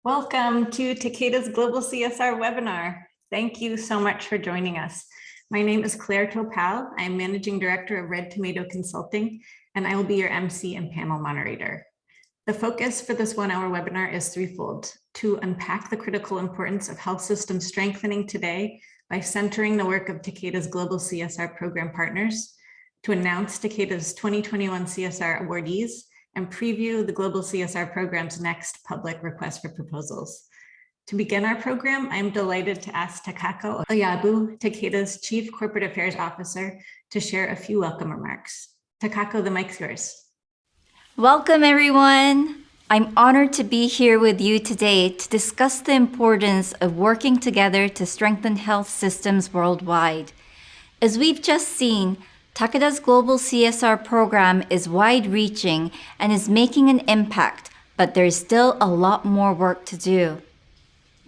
Welcome to Takeda's Global CSR webinar. Thank you so much for joining us. My name is Claire Topal. I'm Managing Director of Red Tomato Consulting, and I will be your MC and panel moderator. The focus for this 1-hour webinar is threefold: to unpack the critical importance of health system strengthening today by centering the work of Takeda's Global CSR program partners, to announce Takeda's 2021 CSR awardees, and preview the Global CSR program's next public request for proposals. To begin our program, I'm delighted to ask Takako Oyabu, Takeda's Chief Corporate Affairs Officer, to share a few welcome remarks. Takako, the mic's yours. Welcome, everyone. I'm honored to be here with you today to discuss the importance of working together to strengthen health systems worldwide. As we've just seen, Takeda's Global CSR program is wide-reaching and is making an impact, but there's still a lot more work to do.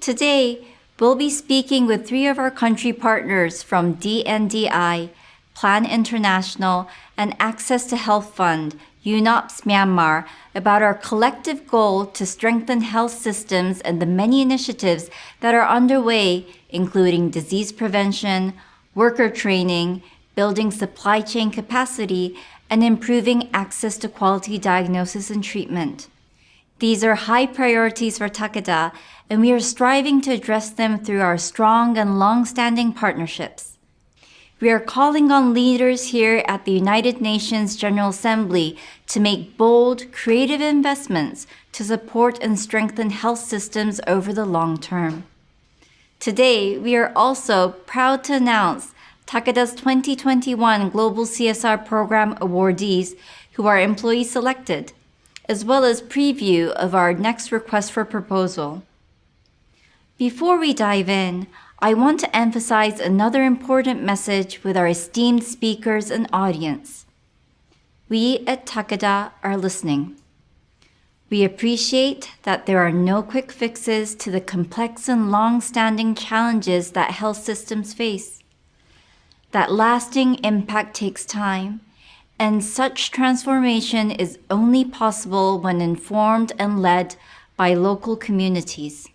Today, we'll be speaking with 3 of our country partners from DNDi, Plan International, and Access to Health Fund, UNOPS Myanmar, about our collective goal to strengthen health systems and the many initiatives that are underway, including disease prevention, worker training, building supply chain capacity, and improving access to quality diagnosis and treatment. These are high priorities for Takeda, and we are striving to address them through our strong and long-standing partnerships. We are calling on leaders here at the United Nations General Assembly to make bold, creative investments to support and strengthen health systems over the long term. Today, we are also proud to announce Takeda's 2021 Global CSR Program awardees who are employee selected, as well as preview of our next request for proposal. Before we dive in, I want to emphasize another important message with our esteemed speakers and audience. We at Takeda are listening. We appreciate that there are no quick fixes to the complex and long-standing challenges that health systems face. That lasting impact takes time, and such transformation is only possible when informed and led by local communities.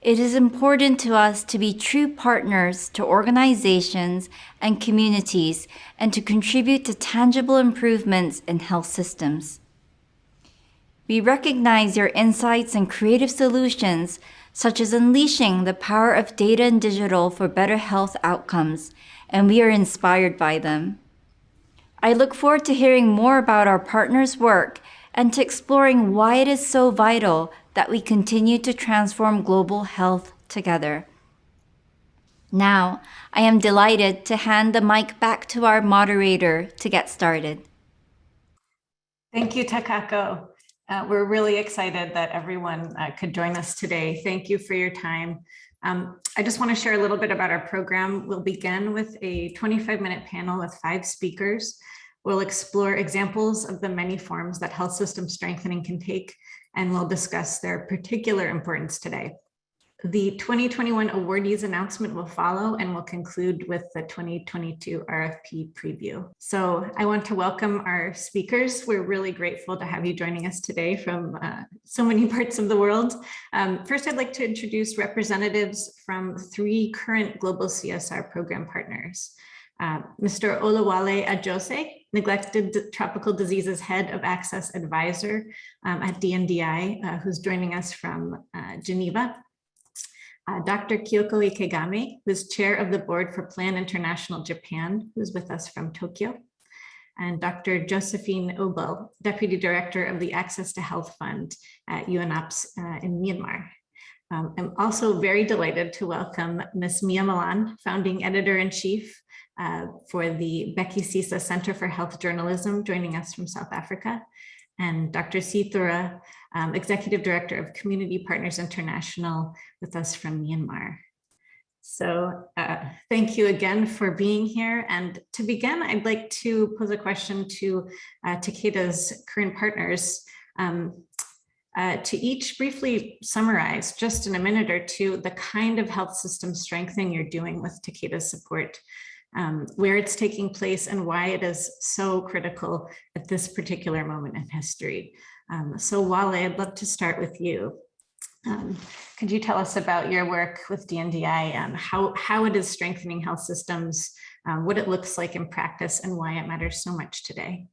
It is important to us to be true partners to organizations and communities and to contribute to tangible improvements in health systems. We recognize your insights and creative solutions, such as unleashing the power of data and digital for better health outcomes, and we are inspired by them. I look forward to hearing more about our partners' work and to exploring why it is so vital that we continue to transform global health together. Now, I am delighted to hand the mic back to our moderator to get started. Thank you, Takako. We're really excited that everyone could join us today. Thank you for your time. I just want to share a little bit about our program. We'll begin with a 25-minute panel with 5 speakers. We'll explore examples of the many forms that health system strengthening can take, and we'll discuss their particular importance today. The 2021 awardees announcement will follow, and we'll conclude with the 2022 RFP preview. So I want to welcome our speakers. We're really grateful to have you joining us today from so many parts of the world. First, I'd like to introduce representatives from 3 current Global CSR program partners. Mr. Olawale Ajose, Neglected Tropical Diseases Head of Access Advisor at DNDi, who's joining us from Geneva. Dr. Kiyoko Ikegami, who's chair of the board for Plan International Japan, who's with us from Tokyo. And Dr. Josephine Obel, Deputy Director of the Access to Health Fund at UNOPS in Myanmar. I'm also very delighted to welcome Ms. Mia Malan, Founding Editor-in-Chief for the Bhekisisa Center for Health Journalism, joining us from South Africa, and Dr. Thura, Executive Director of Community Partners International, with us from Myanmar. So thank you again for being here. And to begin, I'd like to pose a question to Takeda's current partners to each briefly summarize, just in a minute or two, the kind of health system strengthening you're doing with Takeda's support, where it's taking place, and why it is so critical at this particular moment in history. So Wale, I'd love to start with you. Could you tell us about your work with DNDi and how it is strengthening health systems, what it looks like in practice, and why it matters so much today?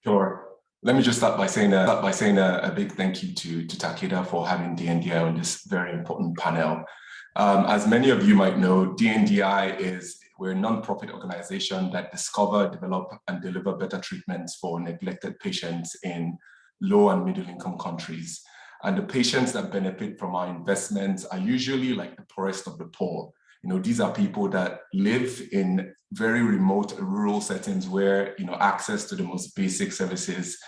Sure. Let me just start by saying a big thank you to Takeda for having DNDi on this very important panel. As many of you might know, we're a non-profit organization that discover, develop, and deliver better treatments for neglected patients in low and middle income countries. And the patients that benefit from our investments are usually like the poorest of the poor. You know, these are people that live in very remote rural settings where, you know, access to the most basic services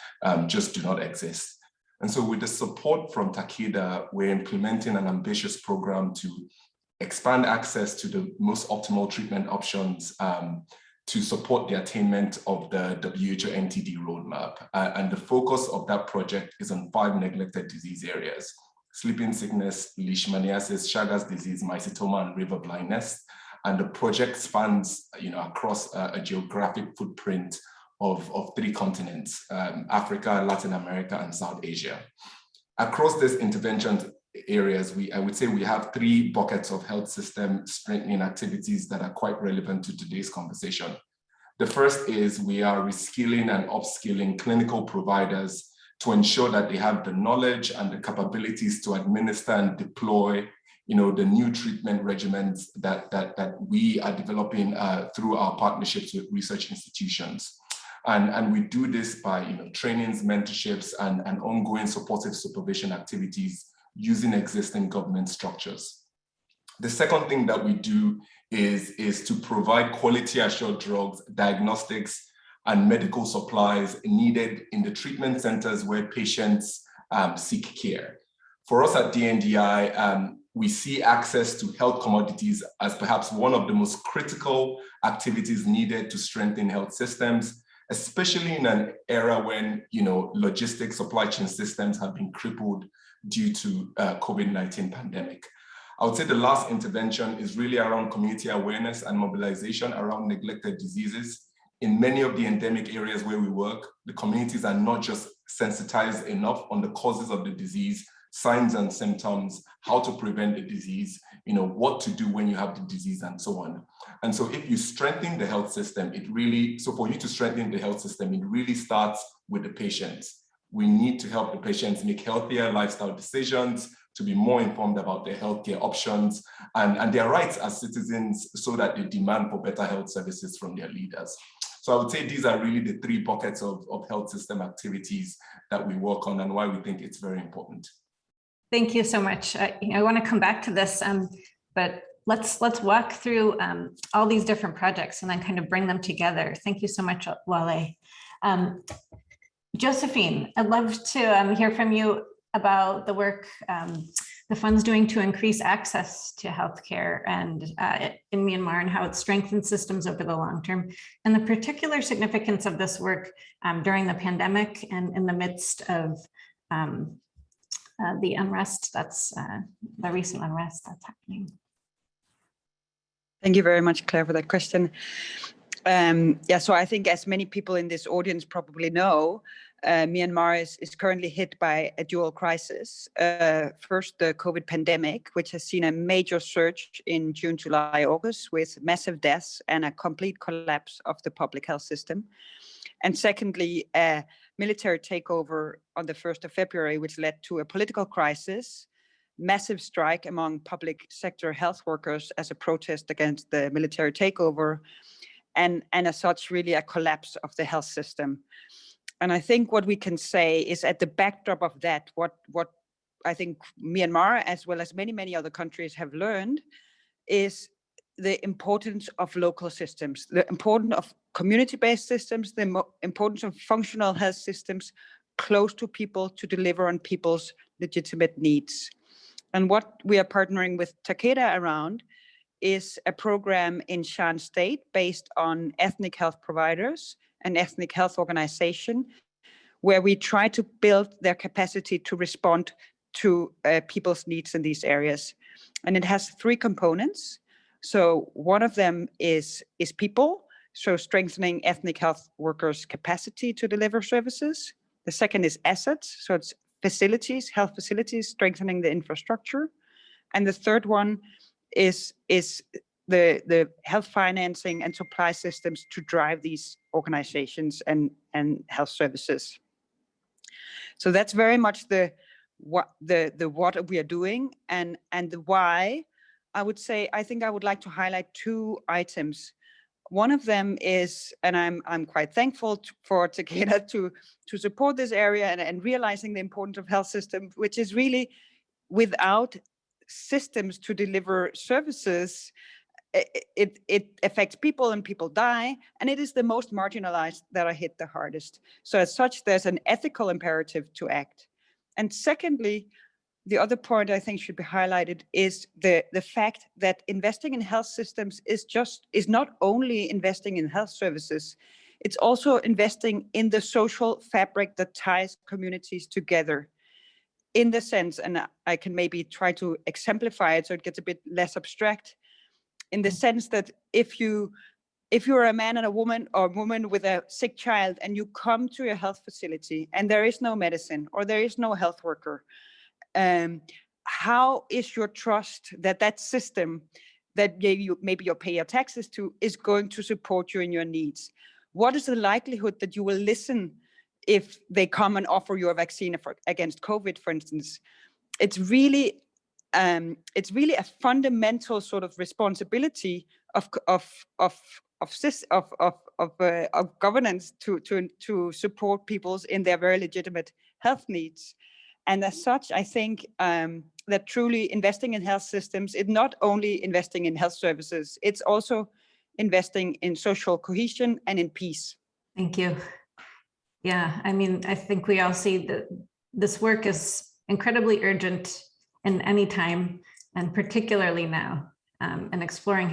just do not exist. And so with the support from Takeda, we're implementing an ambitious program to expand access to the most optimal treatment options to support the attainment of the WHO NTD roadmap. And the focus of that project is on 5 neglected disease areas: sleeping sickness, leishmaniasis, Chagas disease, mycetoma, and river blindness. And the project spans, you know, across a geographic footprint of 3 continents: Africa, Latin America, and South Asia. Across these intervention areas, I would say we have 3 buckets of health system strengthening activities that are quite relevant to today's conversation. The first is we are reskilling and upskilling clinical providers to ensure that they have the knowledge and the capabilities to administer and deploy, you know, the new treatment regimens that we are developing through our partnerships with research institutions. And we do this by, you know, trainings, mentorships, and ongoing supportive supervision activities using existing government structures. The second thing that we do is to provide quality assured drugs, diagnostics, and medical supplies needed in the treatment centers where patients seek care. For us at DNDi, we see access to health commodities as perhaps one of the most critical activities needed to strengthen health systems, especially in an era when, you know, logistics supply chain systems have been crippled due to COVID-19 pandemic. I would say the last intervention is really around community awareness and mobilization around neglected diseases. In many of the endemic areas where we work, the communities are not just sensitized enough on the causes of the disease, signs and symptoms, how to prevent the disease, you know, what to do when you have the disease, and so on. And so if you strengthen the health system, for you to strengthen the health system, it really starts with the patients. We need to help the patients make healthier lifestyle decisions, to be more informed about their healthcare options and their rights as citizens, so that they demand for better health services from their leaders. So I would say these are really the 3 buckets of health system activities that we work on and why we think it's very important. Thank you so much. I want to come back to this, but let's walk through all these different projects and then kind of bring them together. Thank you so much, Wale. Josephine, I'd love to hear from you about the work the fund's doing to increase access to healthcare and in Myanmar, and how it strengthens systems over the long term, and the particular significance of this work during the pandemic and in the midst of the unrest the recent unrest that's happening. Thank you very much, Claire, for that question. So I think, as many people in this audience probably know, Myanmar is currently hit by a dual crisis. First, the COVID pandemic, which has seen a major surge in June, July, August, with massive deaths and a complete collapse of the public health system. And secondly, a military takeover on the 1st of February, which led to a political crisis, massive strike among public sector health workers as a protest against the military takeover, and as such, really a collapse of the health system. And I think what we can say is, at the backdrop of that, what I think Myanmar, as well as many other countries, have learned is the importance of local systems, the importance of community-based systems, the importance of functional health systems close to people to deliver on people's legitimate needs. And what we are partnering with Takeda around is a program in Shan State based on ethnic health providers and ethnic health organization, where we try to build their capacity to respond to people's needs in these areas. And it has 3 components. So one of them is people, so strengthening ethnic health workers' capacity to deliver services. The second is assets, so it's facilities, health facilities, strengthening the infrastructure. And the third one is the health financing and supply systems to drive these organizations and health services. So that's very much the what we are doing, and the why. I would say, I think I would like to highlight two items. One of them is, and I'm quite thankful for Takeda to support this area and realizing the importance of health systems, which is really, without systems to deliver services, it affects people and people die, and it is the most marginalized that are hit the hardest. So as such, there's an ethical imperative to act. And secondly, the other point I think should be highlighted is the fact that investing in health systems is not only investing in health services, it's also investing in the social fabric that ties communities together. In the sense, and I can maybe try to exemplify it so it gets a bit less abstract, in the sense that if you're a man and a woman, or a woman with a sick child, and you come to a health facility and there is no medicine or there is no health worker, how is your trust that that system that maybe you pay your taxes to is going to support you in your needs? What is the likelihood that you will listen if they come and offer you a vaccine against COVID, for instance? It's really a fundamental sort of responsibility of governance to support people's in their very legitimate health needs. And as such, I think that truly investing in health systems is not only investing in health services, it's also investing in social cohesion and in peace. Thank you. Yeah, I mean, I think we all see that this work is incredibly urgent in any time, and particularly now. And exploring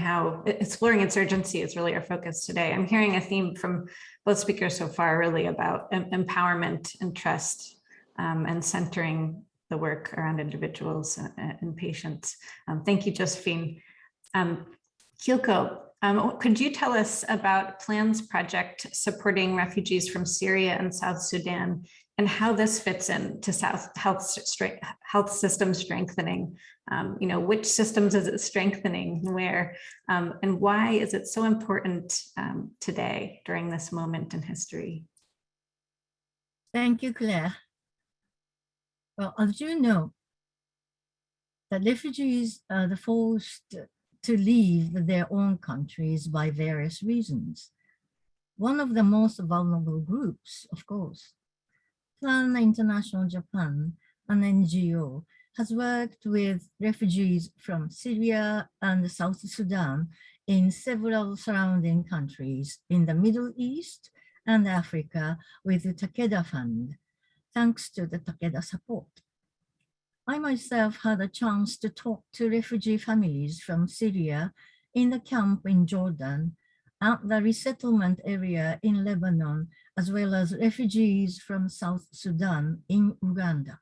its urgency is really our focus today. I'm hearing a theme from both speakers so far, really about empowerment and trust, and centering the work around individuals and patients. Thank you, Josephine. Kiyoko, could you tell us about PLAN's project supporting refugees from Syria and South Sudan, and how this fits into health system strengthening? Which systems is it strengthening, where, and why is it so important today during this moment in history? Thank you, Claire. Well, as you know, the refugees are forced to leave their own countries by various reasons. One of the most vulnerable groups, of course, Plan International Japan, an NGO, has worked with refugees from Syria and South Sudan in several surrounding countries in the Middle East and Africa with the Takeda Fund, thanks to the Takeda support. I myself had a chance to talk to refugee families from Syria in the camp in Jordan, at the resettlement area in Lebanon, as well as refugees from South Sudan in Uganda.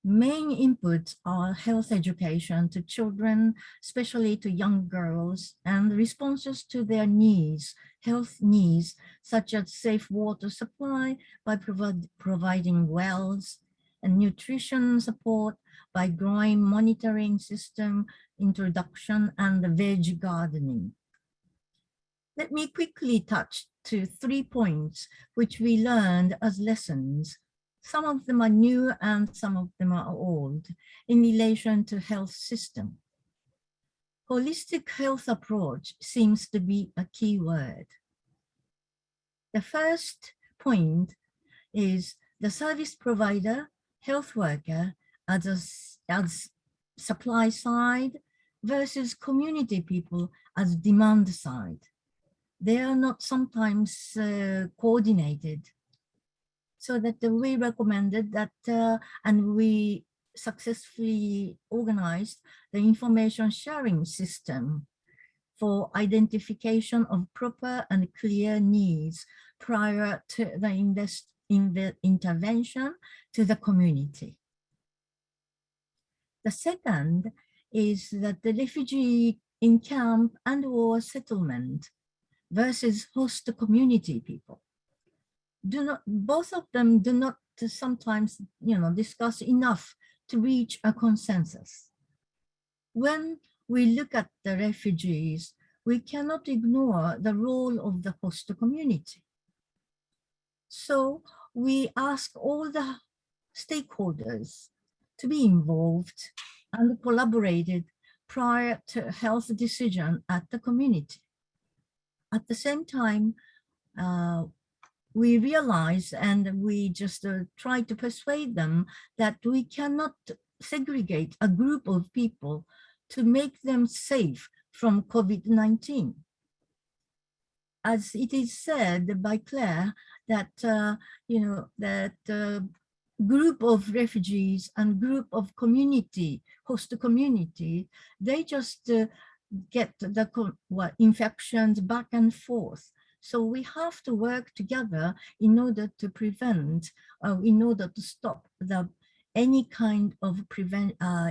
Main inputs are health education to children, especially to young girls, and responses to their needs, health needs, such as safe water supply by providing wells, and nutrition support by growing monitoring system introduction and veg gardening. Let me quickly touch to 3 points which we learned as lessons. Some of them are new and some of them are old in relation to health system. Holistic health approach seems to be a key word. The first point is the service provider, health worker as supply side versus community people as demand side. They are not sometimes coordinated. So that we recommended that, and we successfully organized the information sharing system for identification of proper and clear needs prior to the intervention to the community. The second is that the refugee in camp and or settlement versus host community people. Both of them do not sometimes, discuss enough to reach a consensus. When we look at the refugees, we cannot ignore the role of the host community. So we ask all the stakeholders to be involved and collaborated prior to health decision at the community. At the same time, we realize and we just try to persuade them that we cannot segregate a group of people to make them safe from COVID-19. As it is said by Claire, that group of refugees and group of community, host community, they just get the infections back and forth. So we have to work together in order to prevent, in order to stop any kind of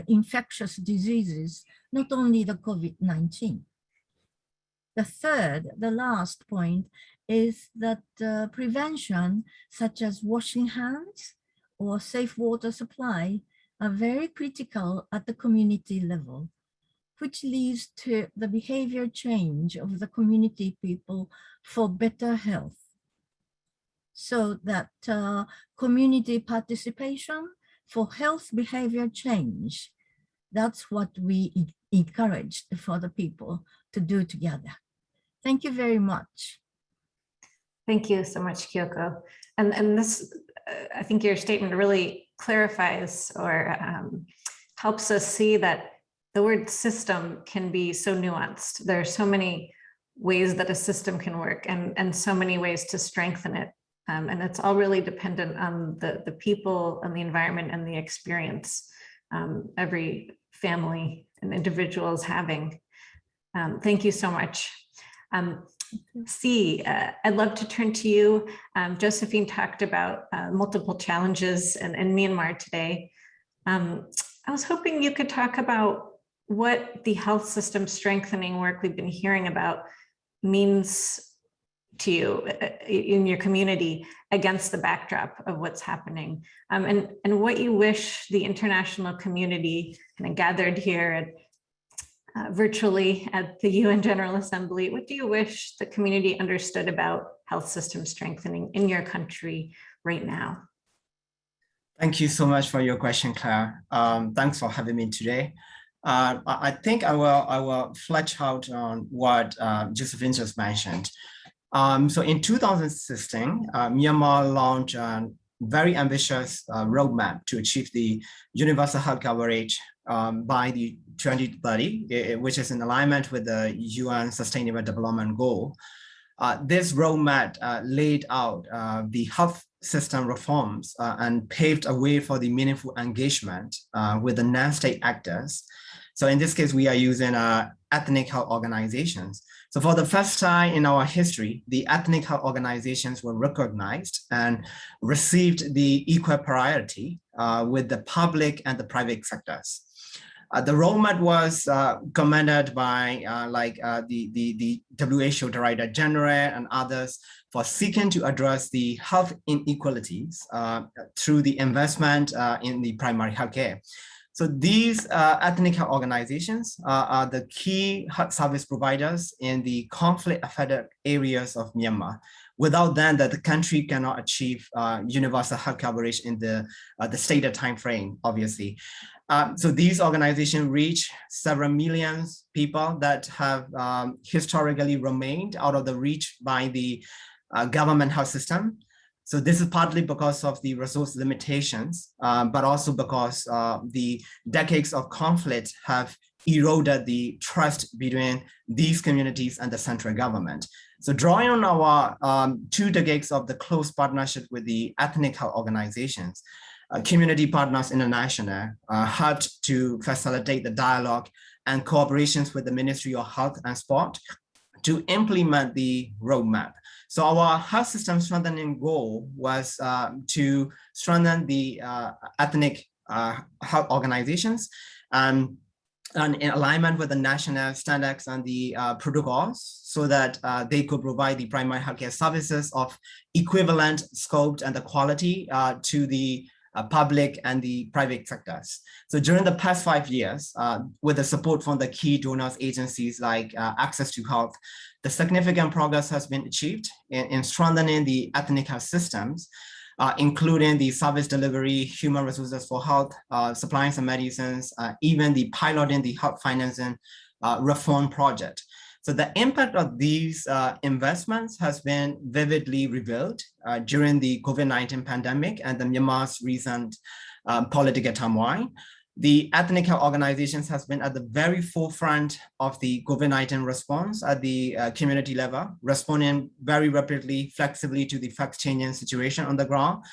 infectious diseases, not only the COVID-19. The last point is that prevention, such as washing hands or safe water supply, are very critical at the community level, which leads to the behavior change of the community people for better health. So that community participation for health behavior change, that's what we encouraged for the people to do together. Thank you very much. Thank you so much, Kiyoko. And this, I think your statement really clarifies or helps us see that the word system can be so nuanced. There are so many ways that a system can work and so many ways to strengthen it. And it's all really dependent on the people and the environment and the experience every family and individual is having. Thank you so much. I'd love to turn to you. Josephine talked about multiple challenges in Myanmar today. I was hoping you could talk about what the health system strengthening work we've been hearing about means to you in your community against the backdrop of what's happening, and what you wish the international community kind of gathered here virtually at the UN General Assembly. What do you wish the community understood about health system strengthening in your country right now? Thank you so much for your question, Claire. Thanks for having me today. I think I will flesh out on what Josephine just mentioned. So in 2016, Myanmar launched a very ambitious roadmap to achieve the universal health coverage by the 2030, which is in alignment with the UN Sustainable Development Goal. This roadmap laid out the health system reforms and paved a way for the meaningful engagement with the non-state actors. So in this case, we are using ethnic health organizations. So for the first time in our history, the ethnic health organizations were recognized and received the equal priority with the public and the private sectors. The roadmap was commended by the WHO Director General and others for seeking to address the health inequalities through the investment in the primary healthcare. So these ethnic health organizations are the key health service providers in the conflict-affected areas of Myanmar. Without them, the country cannot achieve universal health coverage in the stated time frame, obviously. So these organizations reach several million people that have historically remained out of the reach by the government health system. So this is partly because of the resource limitations, but also because the decades of conflict have eroded the trust between these communities and the central government. So drawing on our 2 decades of the close partnership with the ethnic health organizations, Community Partners International helped to facilitate the dialogue and cooperations with the Ministry of Health and Sport to implement the roadmap. So our health system strengthening goal was to strengthen the ethnic health organizations and and in alignment with the national standards and the protocols, so that they could provide the primary healthcare services of equivalent scope and the quality to the public and the private sectors. So during the past 5 years, with the support from the key donors agencies like Access to Health, the significant progress has been achieved in strengthening the ethnic health systems, including the service delivery, human resources for health, supplying some medicines, even the piloting the health financing reform project. So the impact of these investments has been vividly revealed during the COVID-19 pandemic and the Myanmar's recent political turmoil. The ethnic health organizations has been at the very forefront of the COVID-19 response at the community level, responding very rapidly, flexibly to the fast-changing situation on the ground.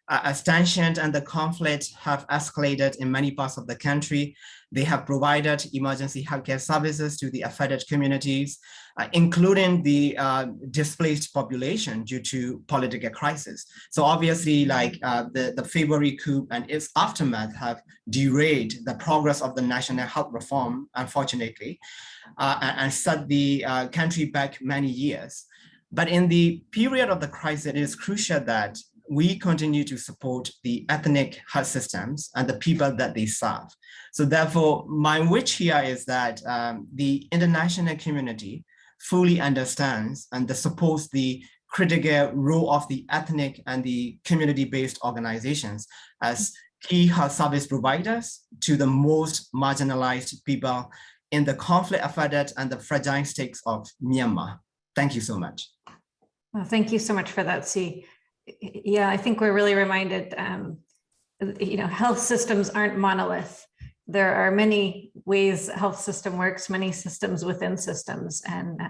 As tensions and the conflict have escalated in many parts of the country, they have provided emergency healthcare services to the affected communities, including the displaced population due to political crisis. So obviously, like the February coup and its aftermath have derailed the progress of the national health reform, unfortunately, and set the country back many years. But in the period of the crisis, it is crucial that we continue to support the ethnic health systems and the people that they serve. So therefore, my wish here is that the international community fully understands and supports the critical role of the ethnic and the community-based organizations as key health service providers to the most marginalized people in the conflict-affected and the fragile states of Myanmar. Thank you so much. Well, thank you so much for that, C. Yeah, I think we're really reminded, health systems aren't monolith. There are many ways health system works, many systems within systems, and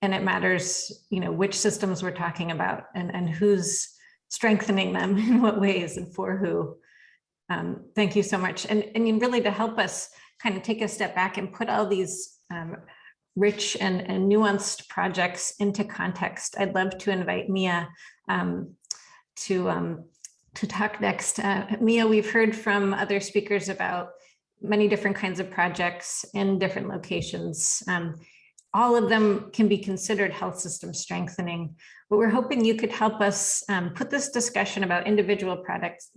it matters, which systems we're talking about and who's strengthening them in what ways and for who. Thank you so much. And really to help us kind of take a step back and put all these rich and nuanced projects into context, I'd love to invite Mia to talk next. Mia, we've heard from other speakers about many different kinds of projects in different locations. All of them can be considered health system strengthening, but we're hoping you could help us put this discussion about individual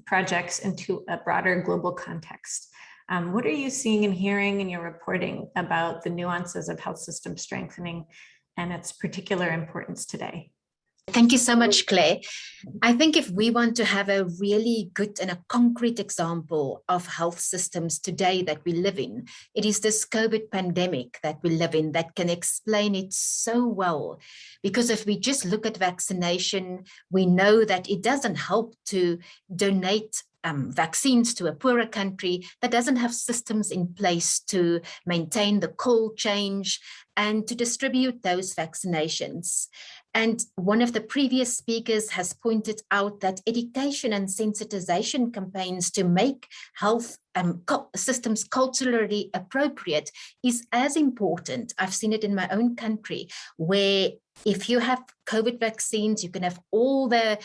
projects into a broader global context. What are you seeing and hearing in your reporting about the nuances of health system strengthening and its particular importance today? Thank you so much, Claire. I think if we want to have a really good and a concrete example of health systems today that we live in, it is this COVID pandemic that we live in that can explain it so well. Because if we just look at vaccination, we know that it doesn't help to donate vaccines to a poorer country that doesn't have systems in place to maintain the cold chain and to distribute those vaccinations. And one of the previous speakers has pointed out that education and sensitization campaigns to make health systems culturally appropriate is as important. I've seen it in my own country, where if you have COVID vaccines, you can have all the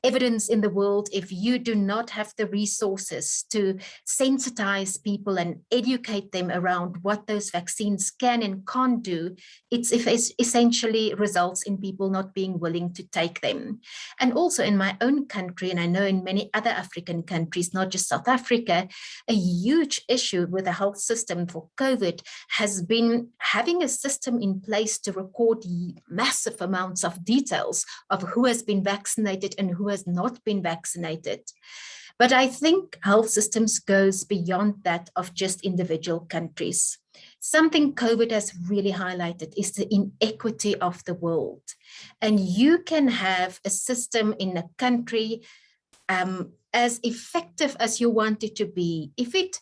evidence in the world. If you do not have the resources to sensitize people and educate them around what those vaccines can and can't do, it essentially results in people not being willing to take them. And also in my own country, and I know in many other African countries, not just South Africa, a huge issue with the health system for COVID has been having a system in place to record massive amounts of details of who has been vaccinated and who has not been vaccinated. But I think health systems goes beyond that of just individual countries. Something COVID has really highlighted is the inequity of the world. And you can have a system in a country as effective as you want it to be. If it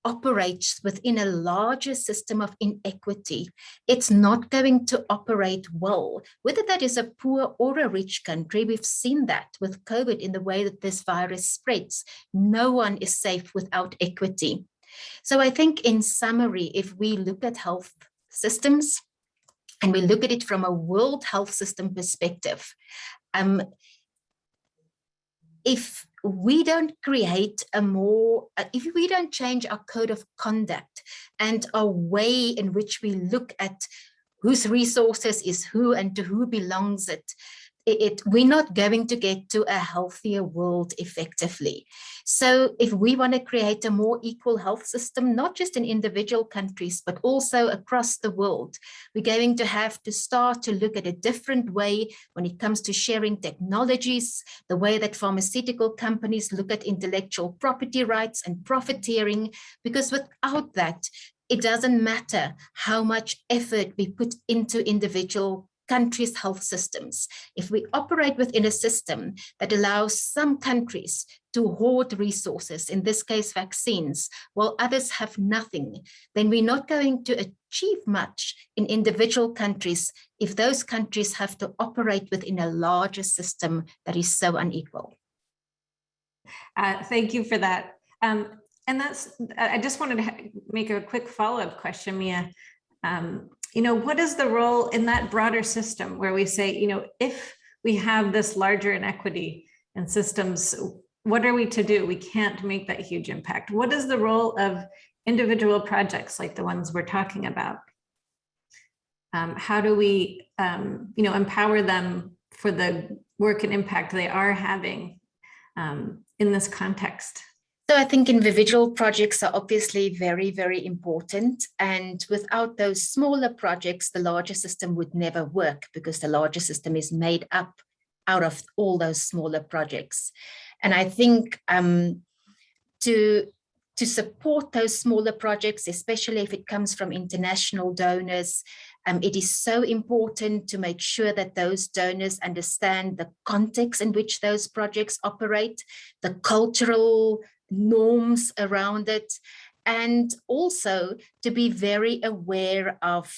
operates within a larger system of inequity, it's not going to operate well. Whether that is a poor or a rich country, we've seen that with COVID in the way that this virus spreads. No one is safe without equity. So I think in summary, if we look at health systems and we look at it from a world health system perspective, if we don't create a more, if we don't change our code of conduct and our way in which we look at whose resources is who and to who belongs it, we're not going to get to a healthier world effectively. So if we want to create a more equal health system, not just in individual countries, but also across the world, we're going to have to start to look at a different way when it comes to sharing technologies, the way that pharmaceutical companies look at intellectual property rights and profiteering, because without that, it doesn't matter how much effort we put into individual countries' health systems. If we operate within a system that allows some countries to hoard resources, in this case vaccines, while others have nothing, then we're not going to achieve much in individual countries if those countries have to operate within a larger system that is so unequal. Thank you for that. And I just wanted to make a quick follow-up question, Mia. What is the role in that broader system where we say, if we have this larger inequity in systems, what are we to do? We can't make that huge impact. What is the role of individual projects like the ones we're talking about? How do we, empower them for the work and impact they are having in this context? So I think individual projects are obviously very, very important. And without those smaller projects, the larger system would never work because the larger system is made up out of all those smaller projects. And I think to support those smaller projects, especially if it comes from international donors, it is so important to make sure that those donors understand the context in which those projects operate, the cultural norms around it, and also to be very aware of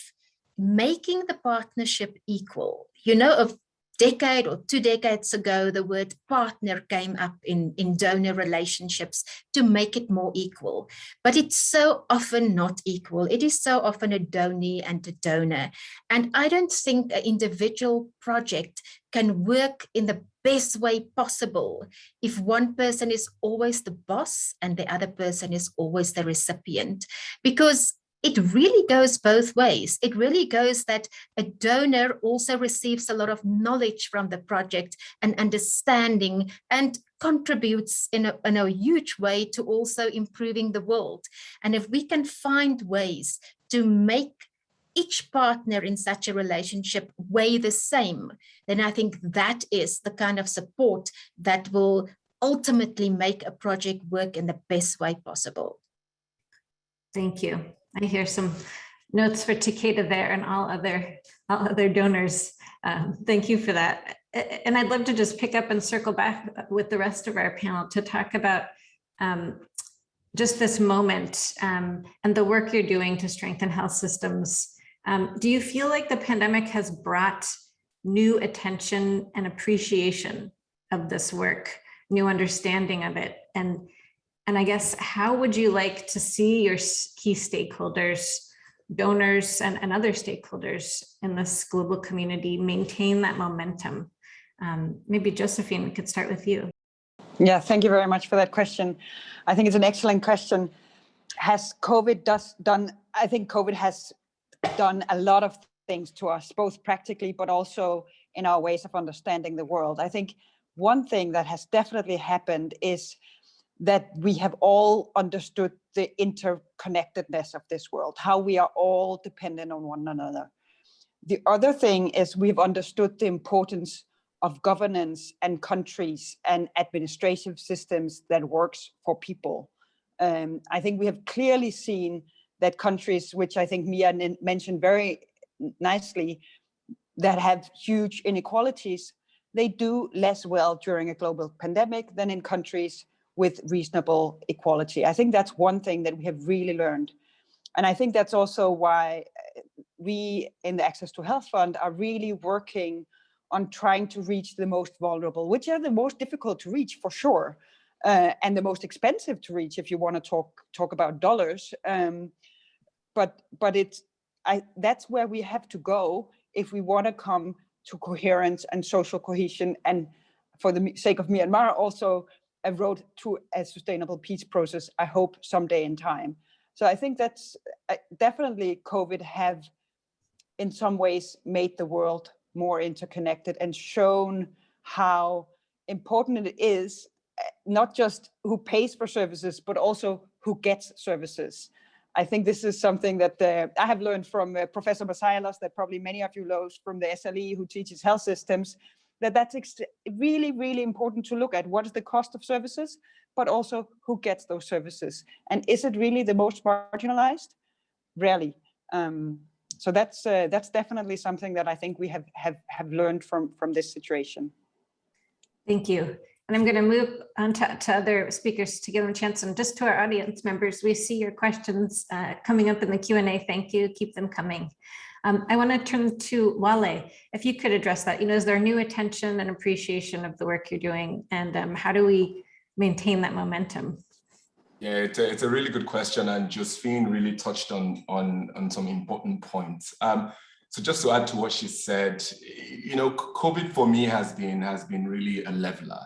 making the partnership equal. A decade or 2 decades ago, the word partner came up in donor relationships to make it more equal, but it's so often not equal. It is so often a donee and a donor. And I don't think an individual project can work in the best way possible if one person is always the boss and the other person is always the recipient, because it really goes both ways. It really goes that a donor also receives a lot of knowledge from the project and understanding and contributes in a huge way to also improving the world. And if we can find ways to make each partner in such a relationship weigh the same, then I think that is the kind of support that will ultimately make a project work in the best way possible. Thank you. I hear some notes for Takeda there and all other donors. Thank you for that. And I'd love to just pick up and circle back with the rest of our panel to talk about just this moment and the work you're doing to strengthen health systems. Do you feel like the pandemic has brought new attention and appreciation of this work, new understanding of it? And I guess, how would you like to see your key stakeholders, donors, and other stakeholders in this global community maintain that momentum? Maybe Josephine, we could start with you. Yeah, thank you very much for that question. I think it's an excellent question. Has COVID done, I think COVID has done a lot of things to us, both practically, but also in our ways of understanding the world. I think one thing that has definitely happened is that we have all understood the interconnectedness of this world, how we are all dependent on one another. The other thing is we've understood the importance of governance and countries and administrative systems that works for people. I think we have clearly seen that countries, which I think Mia mentioned very nicely, that have huge inequalities, they do less well during a global pandemic than in countries with reasonable equality. I think that's one thing that we have really learned. And I think that's also why we in the Access to Health Fund are really working on trying to reach the most vulnerable, which are the most difficult to reach for sure, and the most expensive to reach if you want to talk about dollars. But that's where we have to go if we want to come to coherence and social cohesion, and for the sake of Myanmar also a road to a sustainable peace process, I hope someday in time. So I think that's definitely COVID have in some ways made the world more interconnected and shown how important it is, not just who pays for services, but also who gets services. I think this is something that I have learned from Professor Basailas, that probably many of you know from the SLE who teaches health systems, that's really, really important to look at. What is the cost of services, but also who gets those services? And is it really the most marginalized? Rarely. So that's definitely something that I think we have learned from this situation. Thank you. And I'm going to move on to other speakers to give them a chance. And just to our audience members, we see your questions coming up in the Q&A. Thank you. Keep them coming. I want to turn to Wale. If you could address that, is there new attention and appreciation of the work you're doing? And how do we maintain that momentum? Yeah, it's a really good question, and Josephine really touched on some important points. So just to add to what she said, COVID for me has been really a leveler,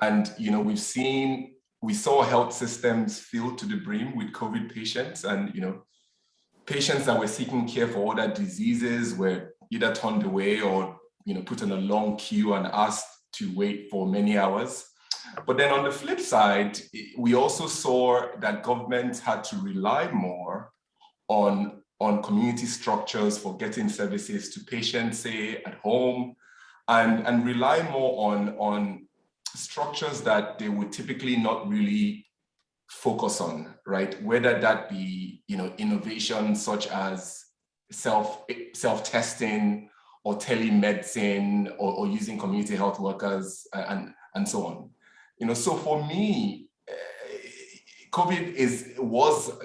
and we saw health systems filled to the brim with COVID patients, and patients that were seeking care for other diseases were either turned away or put in a long queue and asked to wait for many hours. But then on the flip side, we also saw that governments had to rely more on community structures for getting services to patients, say at home, and rely more on structures that they would typically not really focus on, right? Whether that be innovation such as self-testing or telemedicine or using community health workers and so on. So for me, COVID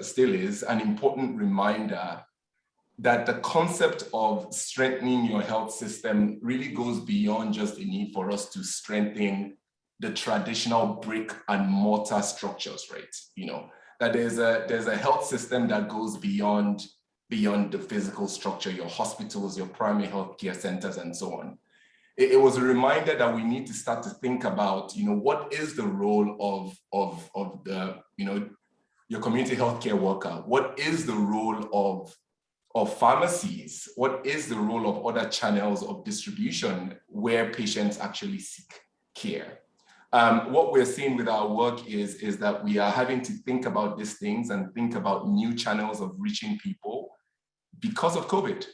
still is an important reminder that the concept of strengthening your health system really goes beyond just the need for us to strengthen the traditional brick and mortar structures, right? That there's a health system that goes beyond the physical structure, your hospitals, your primary health care centers, and so on. It was a reminder that we need to start to think about, what is the role of the, your community healthcare worker? What is the role of pharmacies? What is the role of other channels of distribution where patients actually seek care? What we're seeing with our work is that we are having to think about these things and think about new channels of reaching people because of COVID.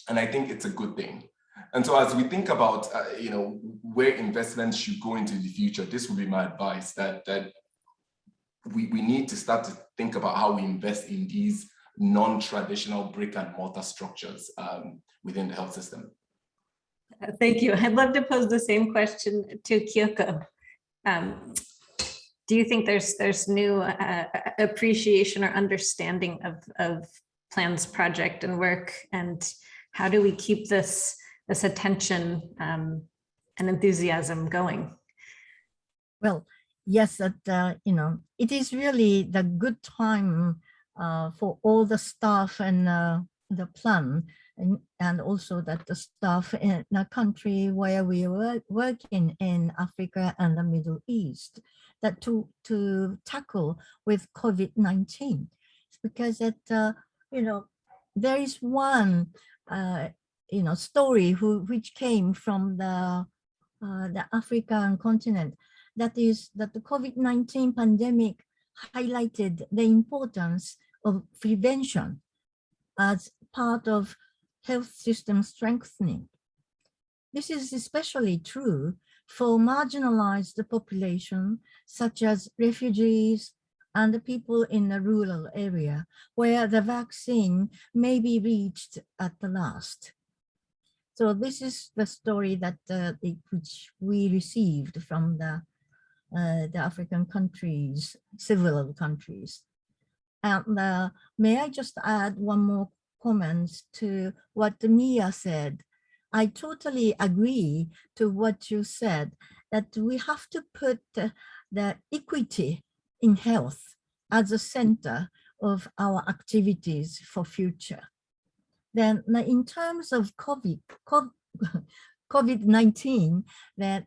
And I think it's a good thing. And so as we think about, where investments should go into the future, this would be my advice, that we need to start to think about how we invest in these non-traditional brick and mortar structures within the health system. Thank you. I'd love to pose the same question to Kiyoko. Do you think there's new appreciation or understanding of Plan's project and work, and how do we keep this attention and enthusiasm going? Well, yes, it is really the good time for all the staff and the Plan, and also that the staff in the country where we are working in Africa and the Middle East, that to tackle with COVID-19, because there is one story which came from the African continent, that is that the COVID-19 pandemic highlighted the importance of prevention as part of health system strengthening. This is especially true for marginalized population, such as refugees and the people in the rural area, where the vaccine may be reached at the last. So this is the story that which we received from the African countries, several countries. And may I just add one more comment to what Mia said? I totally agree to what you said, that we have to put the equity in health as a center of our activities for future. Then in terms of COVID-19, that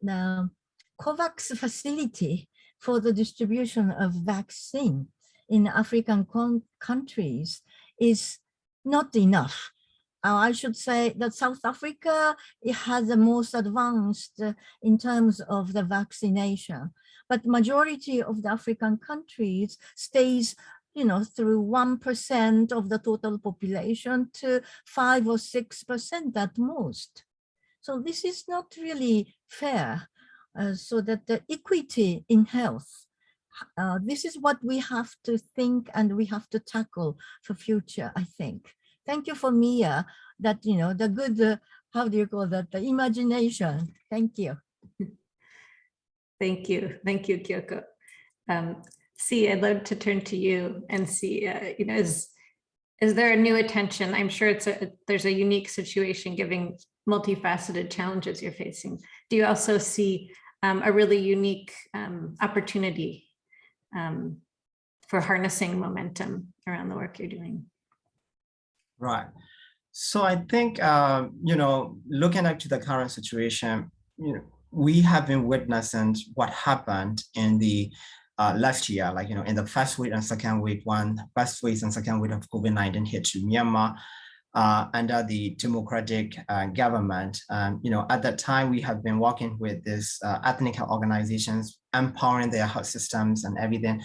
COVAX facility for the distribution of vaccine in African countries is not enough. I should say that South Africa, it has the most advanced in terms of the vaccination, but majority of the African countries stays, through 1% of the total population to 5 or 6% at most. So this is not really fair. So that the equity in health, this is what we have to think and we have to tackle for future, I think. Thank you for Mia, that, the good, how do you call that, the imagination. Thank you. Thank you, Kiyoko. C, I'd love to turn to you and see, is there a new attention? I'm sure there's a unique situation giving multifaceted challenges you're facing. Do you also see a really unique opportunity for harnessing momentum around the work you're doing? Right. So I think, looking at to the current situation, we have been witnessing what happened in the last year, in the first week and second week, first week and second week of COVID-19 hit to Myanmar under the democratic government. At that time, we have been working with these ethnic health organizations, empowering their health systems and everything.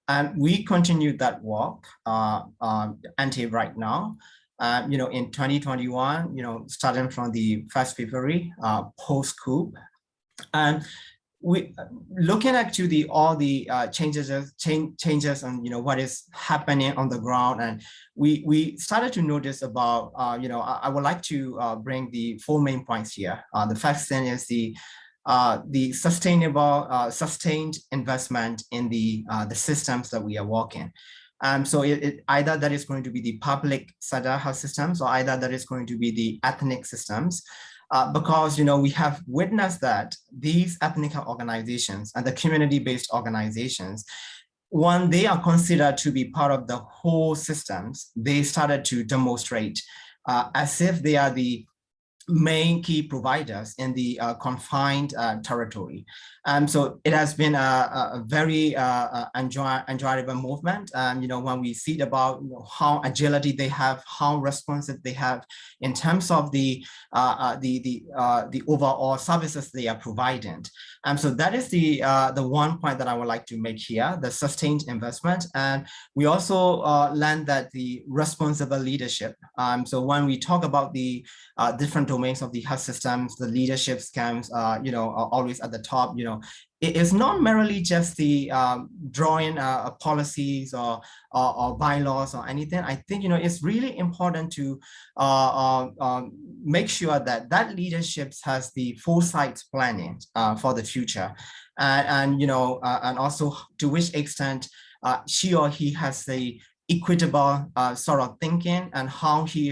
And we continued that work until right now. In 2021, starting from the 1st February, post-coup, and we looking at all the changes and what is happening on the ground, and we started to notice about I would like to bring the 4 main points here. The first thing is the sustained investment in the systems that we are working. So either that is going to be the public sector health systems, or either that is going to be the ethnic systems, because we have witnessed that these ethnic health organizations and the community-based organizations, when they are considered to be part of the whole systems, they started to demonstrate as if they are the main key providers in the confined territory. So it has been a very enjoyable movement. When we see about how agility they have, how responsive they have in terms of the overall services they are providing. So that is the one point that I would like to make here, the sustained investment. And we also learned that the responsible leadership. So when we talk about the different domains of the health systems, the leadership scams, are always at the top. It is not merely just the drawing policies or bylaws or anything. I think it's really important to make sure that leadership has the foresight planning for the future, and also to which extent she or he has the equitable sort of thinking, and how he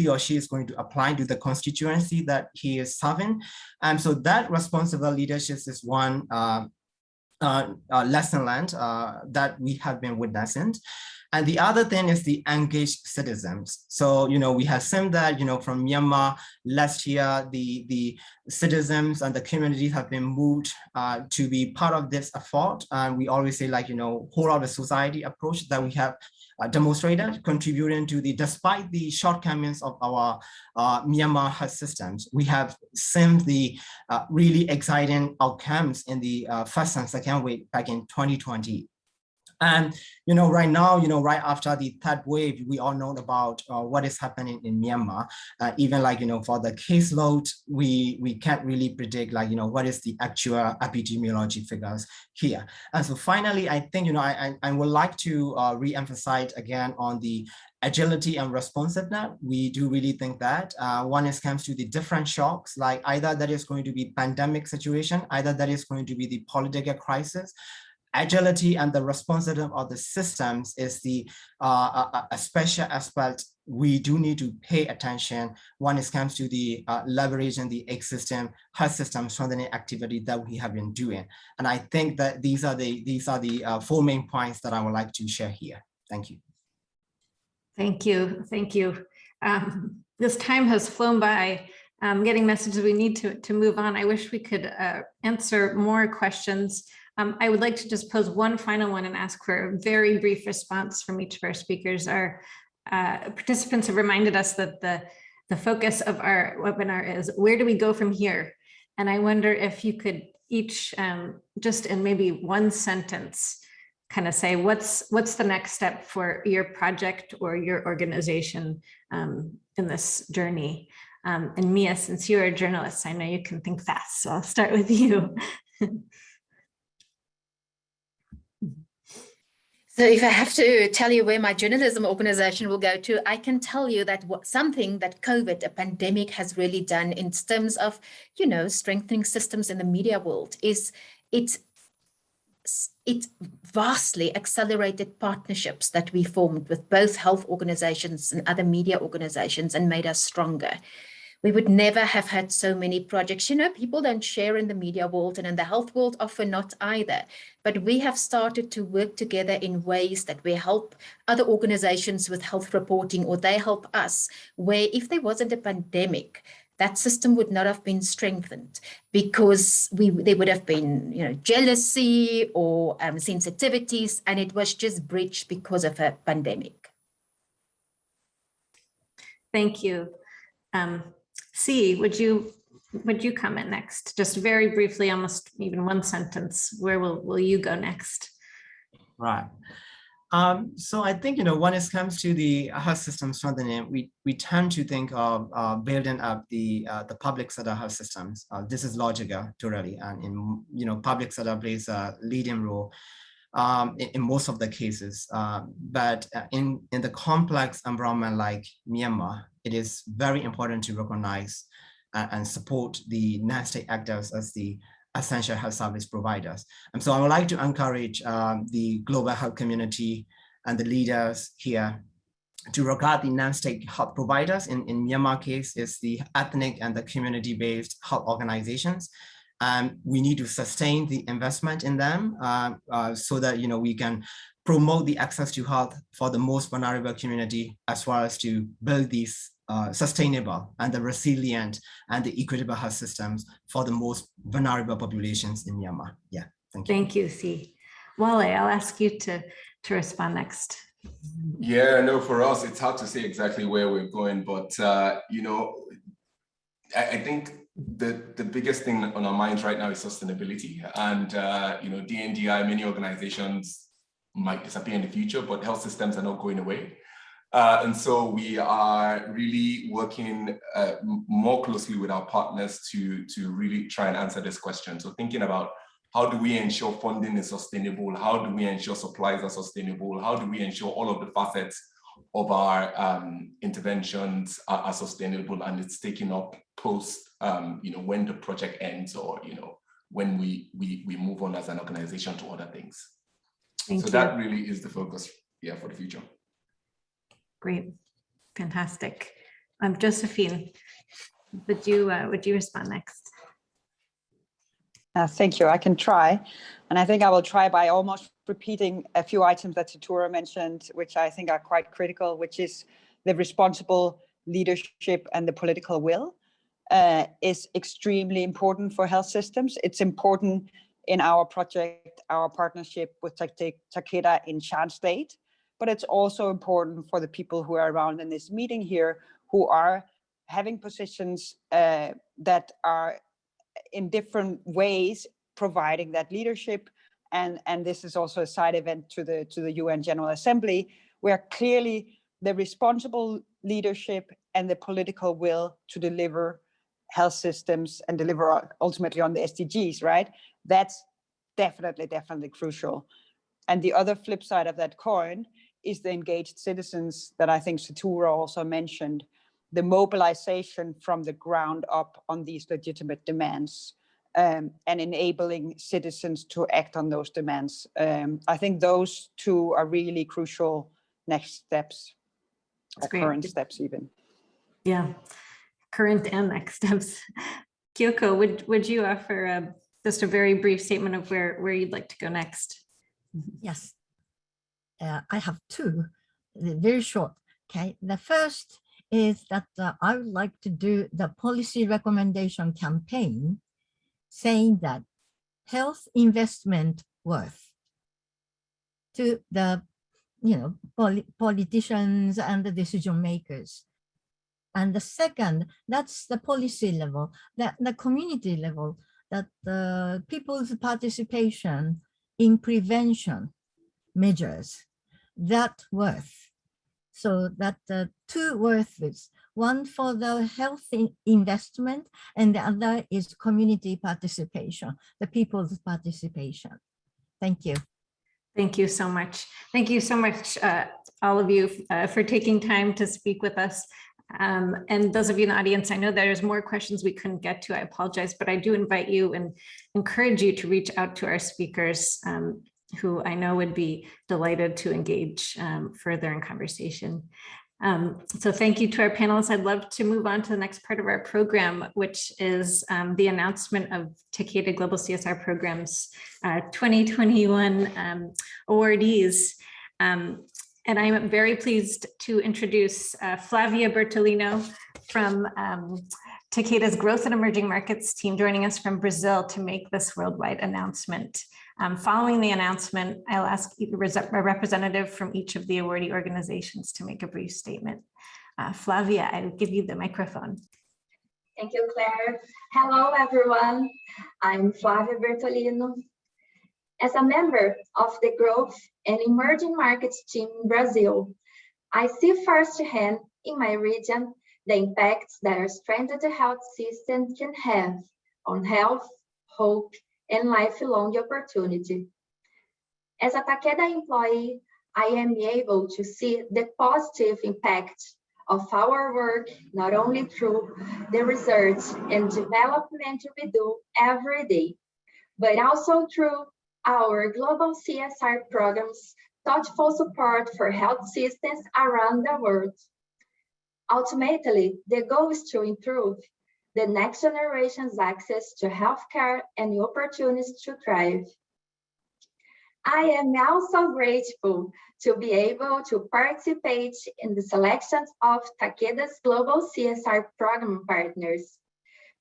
or she is going to apply to the constituency that he is serving. And so that responsible leadership is one lesson learned that we have been witnessing. And the other thing is the engaged citizens. So, we have seen that, from Myanmar last year, the citizens and the communities have been moved to be part of this effort. And we always say, whole of the society approach that we have demonstrated, contributing to despite the shortcomings of our Myanmar health systems, we have seen the really exciting outcomes in the first and second wave back in 2020. And right now, right after the third wave, we all know about what is happening in Myanmar. Even for the caseload, we can't really predict what is the actual epidemiology figures here. And so finally, I think I would like to re-emphasize again on the agility and responsiveness. We do really think that when it comes to the different shocks, either that is going to be pandemic situation, either that is going to be the political crisis, agility and the responsiveness of the systems is a special aspect we do need to pay attention when it comes to the leveraging the existing health system strengthening activity that we have been doing. And I think that these are the 4 main points that I would like to share here. Thank you. Thank you. Thank you. This time has flown by. Getting messages, we need to move on. I wish we could answer more questions. I would like to just pose one final one and ask for a very brief response from each of our speakers. Our participants have reminded us that the focus of our webinar is where do we go from here? And I wonder if you could each just in maybe one sentence kind of say what's the next step for your project or your organization in this journey. And Mia, since you're a journalist, I know you can think fast, so I'll start with you. So if I have to tell you where my journalism organization will go to, I can tell you that something that COVID, a pandemic, has really done in terms of, strengthening systems in the media world is it vastly accelerated partnerships that we formed with both health organizations and other media organizations and made us stronger. We would never have had so many projects. People don't share in the media world, and in the health world often not either. But we have started to work together in ways that we help other organizations with health reporting, or they help us, where if there wasn't a pandemic, that system would not have been strengthened because there would have been, jealousy or sensitivities, and it was just breached because of a pandemic. Thank you. C, would you comment next? Just very briefly, almost even one sentence. Where will you go next? Right. So I think, when it comes to the health system strengthening, we tend to think of building up the public sector health systems. This is logical, totally, and public sector plays a leading role in most of the cases. But in the complex environment like Myanmar, it is very important to recognize and support the non-state actors as the essential health service providers. And so I would like to encourage the global health community and the leaders here to regard the non-state health providers in Myanmar case is the ethnic and the community-based health organizations. We need to sustain the investment in them so that we can promote the access to health for the most vulnerable community, as well as to build these sustainable and the resilient and the equitable health systems for the most vulnerable populations in Myanmar. Yeah, thank you. Thank you, C. Wale, I'll ask you to respond next. Yeah, no, for us, it's hard to say exactly where we're going, but I think the biggest thing on our minds right now is sustainability. And DNDi, many organizations might disappear in the future, but health systems are not going away. And so we are really working more closely with our partners to really try and answer this question. So thinking about how do we ensure funding is sustainable? How do we ensure supplies are sustainable? How do we ensure all of the facets of our interventions are sustainable and it's taken up post, when the project ends or, when we move on as an organization to other things. Thank you. That really is the focus, for the future. Great, fantastic. Josephine, would you respond next? Thank you. I can try. And I think I will try by almost repeating a few items that Thura mentioned, which I think are quite critical, which is the responsible leadership and the political will is extremely important for health systems. It's important in our project, our partnership with Takeda in Shan State, but it's also important for the people who are around in this meeting here who are having positions that are in different ways providing that leadership. And this is also a side event to the UN General Assembly, where clearly the responsible leadership and the political will to deliver health systems and deliver ultimately on the SDGs, right? That's definitely crucial. And the other flip side of that coin is the engaged citizens that I think Thura also mentioned, the mobilization from the ground up on these legitimate demands and enabling citizens to act on those demands. I think those two are really crucial next steps, or current steps even. Yeah, current and next steps. Kiyoko, would you offer just a very brief statement of where you'd like to go next? Yes, I have two, very short. Okay, the first is that I would like to do the policy recommendation campaign saying that health investment worth to the politicians and the decision makers. And the second, that's the policy level, that the community level, that the people's participation in prevention measures, that worth. So that the two worths, one for the health investment and the other is community participation, the people's participation. Thank you. Thank you so much. Thank you so much, all of you, for taking time to speak with us. And those of you in the audience, I know there's more questions we couldn't get to. I apologize, but I do invite you and encourage you to reach out to our speakers, who I know would be delighted to engage further in conversation. So thank you to our panelists. I'd love to move on to the next part of our program, which is the announcement of Takeda Global CSR Program's 2021 awardees. And I am very pleased to introduce Flavia Bertolino from Takeda's Growth and Emerging Markets team, joining us from Brazil to make this worldwide announcement. Following the announcement, I'll ask a representative from each of the awardee organizations to make a brief statement. Flavia, I'll give you the microphone. Thank you, Claire. Hello, everyone. I'm Flavia Bertolino. As a member of the Growth and Emerging Markets team in Brazil, I see firsthand in my region the impacts that a strengthened health system can have on health, hope, and lifelong opportunity. As a Takeda employee, I am able to see the positive impact of our work, not only through the research and development we do every day, but also through our global CSR programs, thoughtful support for health systems around the world. Ultimately, the goal is to improve the next generation's access to healthcare and the opportunities to thrive. I am also grateful to be able to participate in the selections of Takeda's Global CSR program partners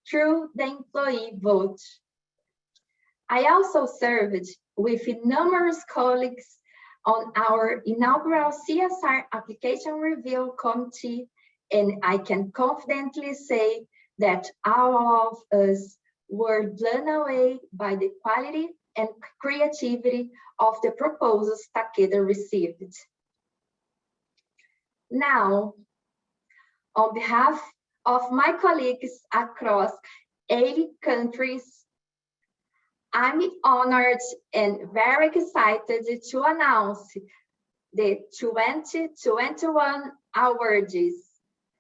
through the employee vote. I also served with numerous colleagues on our inaugural CSR application review committee, and I can confidently say that all of us were blown away by the quality and creativity of the proposals Takeda received. Now, on behalf of my colleagues across 80 countries, I'm honored and very excited to announce the 2021 awardees,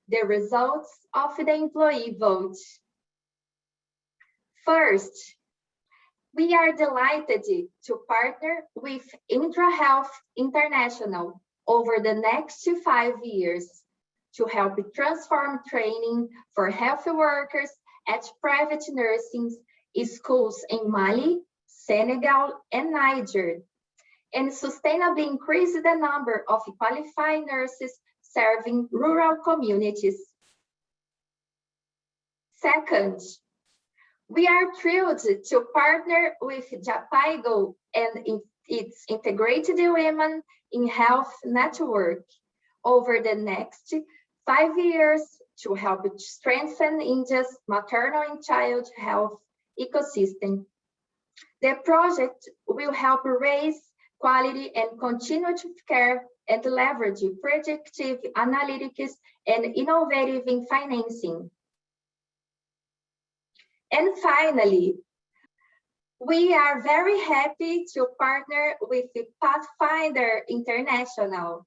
the results of the employee vote. First, we are delighted to partner with IntraHealth International over the next 5 years to help transform training for health workers at private nursing schools in Mali, Senegal, and Niger, and sustainably increase the number of qualified nurses serving rural communities. Second, we are thrilled to partner with JAPIGO and its Integrated Women in Health Network over the next 5 years to help strengthen India's maternal and child health ecosystem. The project will help raise quality and continuity of care and leverage predictive analytics and innovative in financing. And finally, we are very happy to partner with Pathfinder International.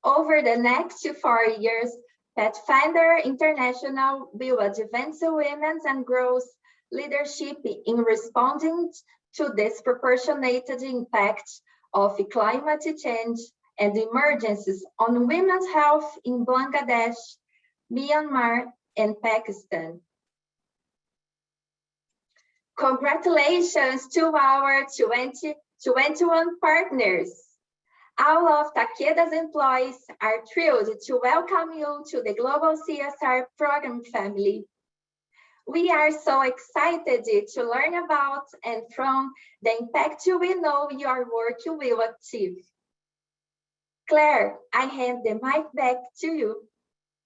Over the next 4 years, Pathfinder International will advance women's and growth leadership in responding to disproportionate impact of climate change and emergencies on women's health in Bangladesh, Myanmar, and Pakistan. Congratulations to our 2021 partners. All of Takeda's employees are thrilled to welcome you to the Global CSR program family. We are so excited to learn about and from the impact we know your work will achieve. Claire, I hand the mic back to you.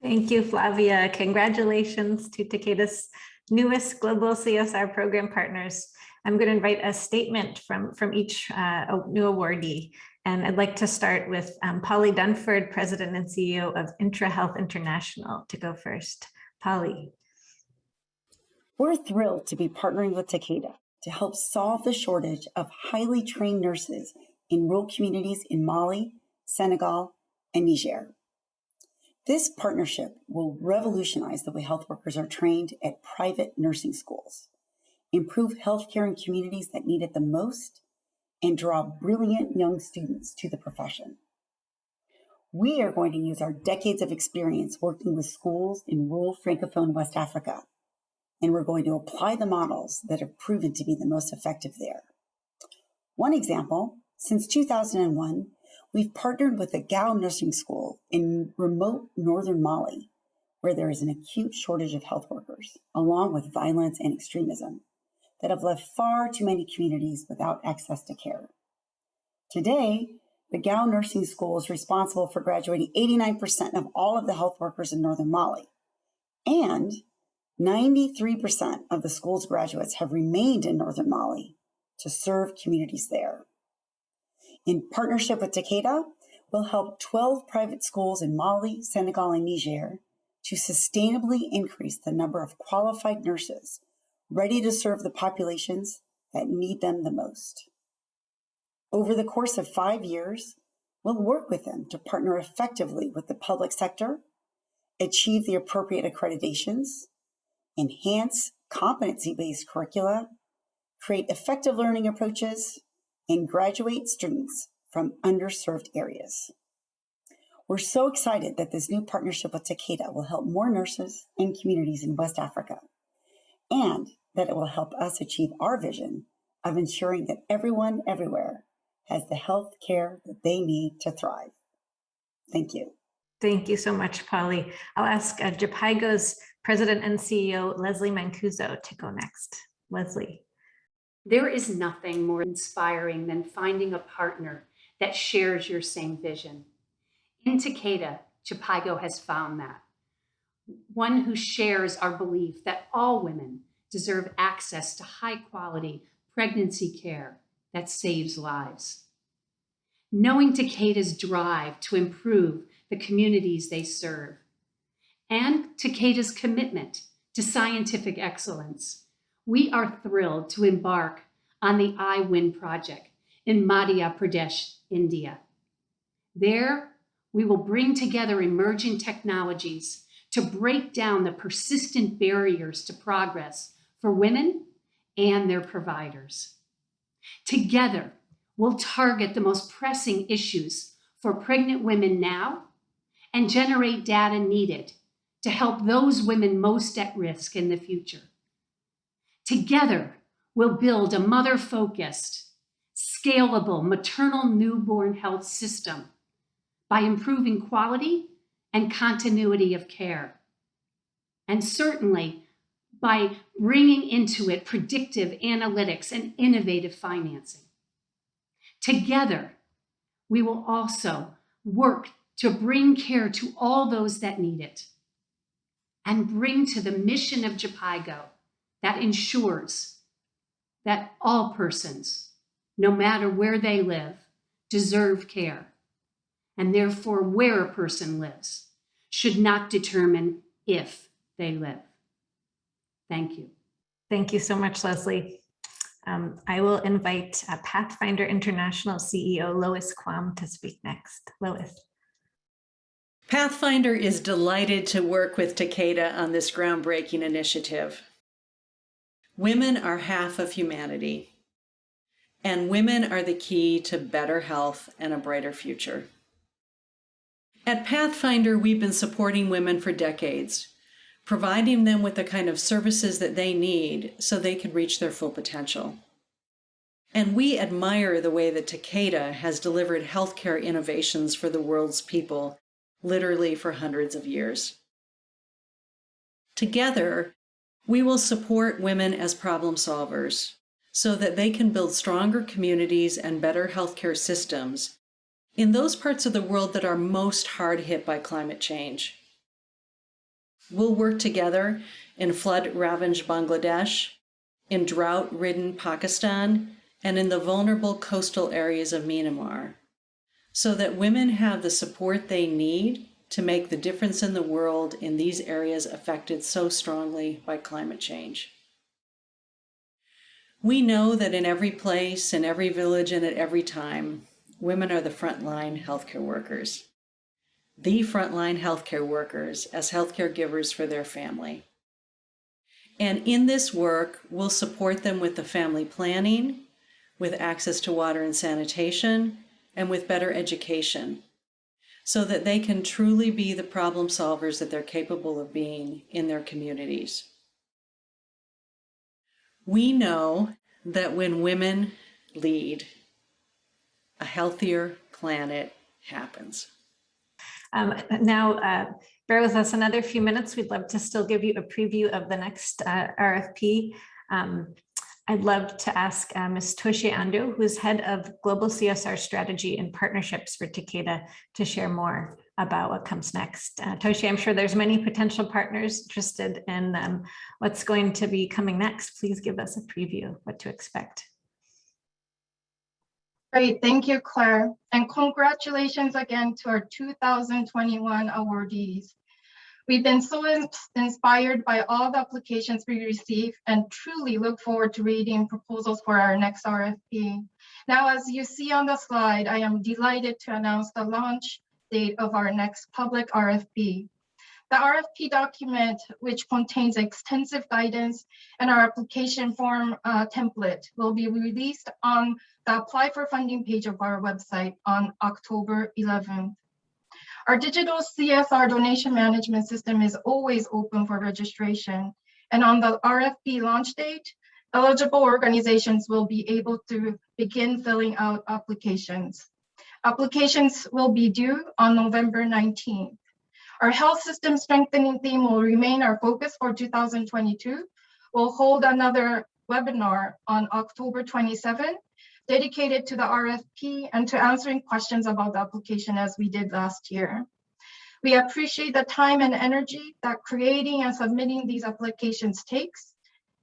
Thank you, Flavia. Congratulations to Takeda's newest Global CSR program partners. I'm going to invite a statement from each new awardee. And I'd like to start with Polly Dunford, President and CEO of IntraHealth International, to go first. Polly. We're thrilled to be partnering with Takeda to help solve the shortage of highly trained nurses in rural communities in Mali, Senegal, and Niger. This partnership will revolutionize the way health workers are trained at private nursing schools, improve healthcare in communities that need it the most, and draw brilliant young students to the profession. We are going to use our decades of experience working with schools in rural Francophone West Africa, and we're going to apply the models that have proven to be the most effective there. One example, since 2001, we've partnered with the Gao Nursing School in remote northern Mali, where there is an acute shortage of health workers, along with violence and extremism, that have left far too many communities without access to care. Today, the Gao Nursing School is responsible for graduating 89% of all of the health workers in northern Mali, and 93% of the school's graduates have remained in northern Mali to serve communities there. In partnership with Takeda, we'll help 12 private schools in Mali, Senegal, and Niger to sustainably increase the number of qualified nurses ready to serve the populations that need them the most. Over the course of 5 years, we'll work with them to partner effectively with the public sector, achieve the appropriate accreditations, enhance competency-based curricula, create effective learning approaches, and graduate students from underserved areas. We're so excited that this new partnership with Takeda will help more nurses and communities in West Africa, and that it will help us achieve our vision of ensuring that everyone everywhere has the health care that they need to thrive. Thank you. Thank you so much, Polly. I'll ask JPIGO's President and CEO, Leslie Mancuso, to go next. Leslie. There is nothing more inspiring than finding a partner that shares your same vision. In Takeda, JPIGO has found that. One who shares our belief that all women deserve access to high-quality pregnancy care that saves lives. Knowing Takeda's drive to improve the communities they serve, and Takeda's commitment to scientific excellence, we are thrilled to embark on the iWin project in Madhya Pradesh, India. There, we will bring together emerging technologies to break down the persistent barriers to progress for women and their providers. Together, we'll target the most pressing issues for pregnant women now and generate data needed to help those women most at risk in the future. Together, we'll build a mother-focused, scalable maternal newborn health system by improving quality and continuity of care, and certainly by bringing into it predictive analytics and innovative financing. Together, we will also work to bring care to all those that need it and bring to the mission of JPIGO that ensures that all persons, no matter where they live, deserve care, and therefore where a person lives should not determine if they live. Thank you. Thank you so much, Leslie. I will invite Pathfinder International CEO Lois Kwam to speak next. Lois. Pathfinder is delighted to work with Takeda on this groundbreaking initiative. Women are half of humanity, and women are the key to better health and a brighter future. At Pathfinder, we've been supporting women for decades, providing them with the kind of services that they need so they can reach their full potential. And we admire the way that Takeda has delivered healthcare innovations for the world's people, literally for hundreds of years. Together, We will support women as problem solvers so that they can build stronger communities and better healthcare systems in those parts of the world that are most hard hit by climate change. We'll work together in flood-ravaged Bangladesh, in drought-ridden Pakistan, and in the vulnerable coastal areas of Myanmar, so that women have the support they need to make the difference in the world in these areas affected so strongly by climate change. We know that in every place, in every village, and at every time, women are the frontline healthcare workers. The frontline healthcare workers as healthcare givers for their family. And in this work, we'll support them with the family planning, with access to water and sanitation, and with better education, so that they can truly be the problem solvers that they're capable of being in their communities. We know that when women lead, a healthier planet happens. Now, bear with us another few minutes. We'd love to still give you a preview of the next RFP. I'd love to ask Ms. Toshie Ando, who's head of Global CSR Strategy and Partnerships for Takeda, to share more about what comes next. Toshie, I'm sure there's many potential partners interested in what's going to be coming next. Please give us a preview of what to expect. Great, thank you, Claire. And congratulations again to our 2021 awardees. We've been so inspired by all the applications we receive and truly look forward to reading proposals for our next RFP. Now, as you see on the slide, I am delighted to announce the launch date of our next public RFP. The RFP document, which contains extensive guidance and our application form template, will be released on the Apply for Funding page of our website on October 11th. Our digital CSR donation management system is always open for registration. And on the RFP launch date, eligible organizations will be able to begin filling out applications. Applications will be due on November 19th. Our health system strengthening theme will remain our focus for 2022. We'll hold another webinar on October 27th, dedicated to the RFP and to answering questions about the application as we did last year. We appreciate the time and energy that creating and submitting these applications takes.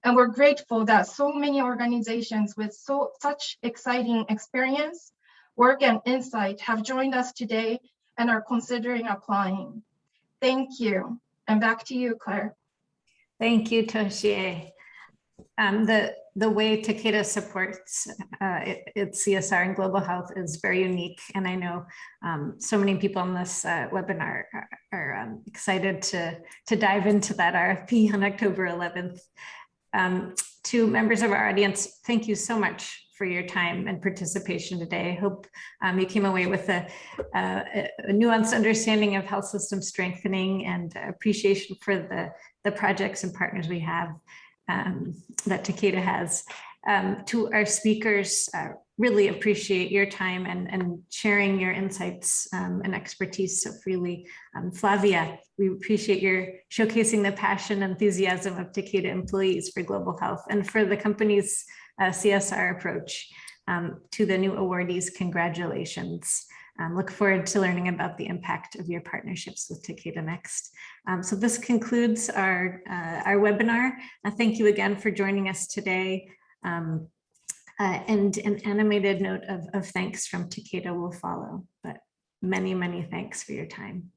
And we're grateful that so many organizations with such exciting experience, work, and insight have joined us today and are considering applying. Thank you. And back to you, Claire. Thank you, Toshie. The way Takeda supports its CSR and global health is very unique. And I know so many people on this webinar are excited to dive into that RFP on October 11th. To members of our audience, thank you so much for your time and participation today. I hope you came away with a nuanced understanding of health system strengthening and appreciation for the projects and partners we have that Takeda has. To our speakers, really appreciate your time and sharing your insights and expertise so freely. Flavia, we appreciate your showcasing the passion and enthusiasm of Takeda employees for global health and for the company's CSR approach. To the new awardees, congratulations. Look forward to learning about the impact of your partnerships with Takeda next. So this concludes our webinar. Thank you again for joining us today. And an animated note of thanks from Takeda will follow, but many, many thanks for your time.